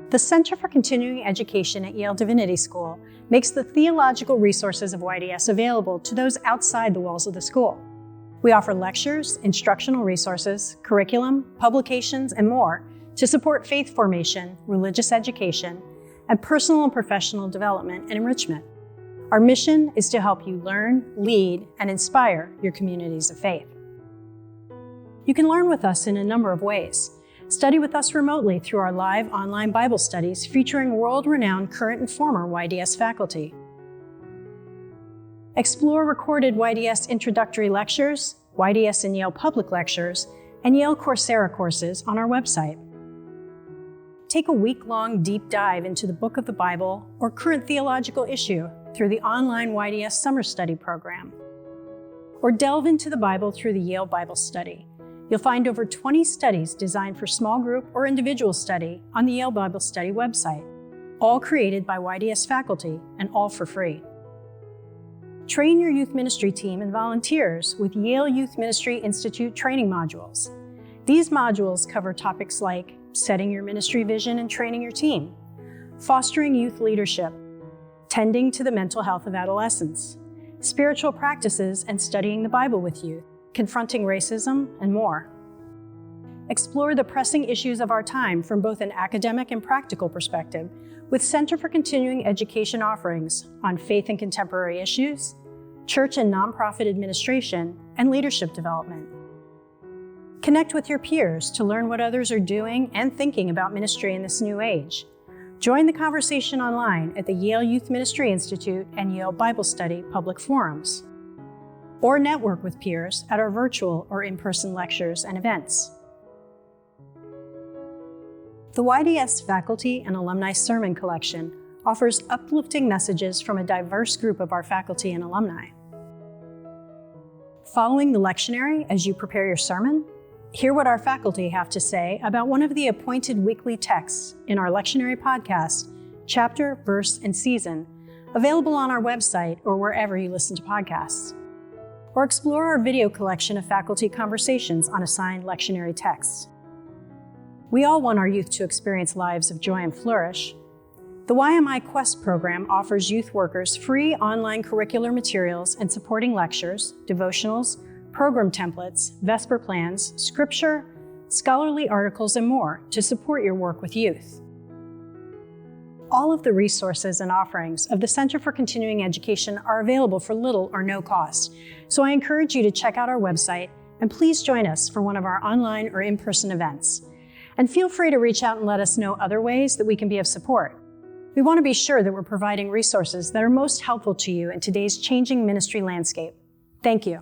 The Center for Continuing Education at Yale Divinity School makes the theological resources of YDS available to those outside the walls of the school. We offer lectures, instructional resources, curriculum, publications, and more to support faith formation, religious education, and personal and professional development and enrichment. Our mission is to help you learn, lead, and inspire your communities of faith. You can learn with us in a number of ways. Study with us remotely through our live online Bible studies featuring world-renowned current and former YDS faculty. Explore recorded YDS introductory lectures, YDS and Yale public lectures, and Yale Coursera courses on our website. Take a week-long deep dive into the book of the Bible or current theological issue through the online YDS Summer Study program. Or delve into the Bible through the Yale Bible Study. You'll find over 20 studies designed for small group or individual study on the Yale Bible Study website, all created by YDS faculty and all for free. Train your youth ministry team and volunteers with Yale Youth Ministry Institute training modules. These modules cover topics like setting your ministry vision and training your team, fostering youth leadership, tending to the mental health of adolescents, spiritual practices and studying the Bible with youth, confronting racism, and more. Explore the pressing issues of our time from both an academic and practical perspective with Center for Continuing Education offerings on faith and contemporary issues, church and nonprofit administration, and leadership development. Connect with your peers to learn what others are doing and thinking about ministry in this new age. Join the conversation online at the Yale Youth Ministry Institute and Yale Bible Study public forums. Or network with peers at our virtual or in-person lectures and events. The YDS Faculty and Alumni Sermon Collection offers uplifting messages from a diverse group of our faculty and alumni. Following the lectionary as you prepare your sermon, hear what our faculty have to say about one of the appointed weekly texts in our lectionary podcast, chapter, verse, and season, available on our website or wherever you listen to podcasts. Or explore our video collection of faculty conversations on assigned lectionary texts. We all want our youth to experience lives of joy and flourish. The YMI Quest program offers youth workers free online curricular materials and supporting lectures, devotionals, program templates, Vesper plans, scripture, scholarly articles, and more to support your work with youth. All of the resources and offerings of the Center for Continuing Education are available for little or no cost, so I encourage you to check out our website and please join us for one of our online or in-person events. And feel free to reach out and let us know other ways that we can be of support. We want to be sure that we're providing resources that are most helpful to you in today's changing ministry landscape. Thank you.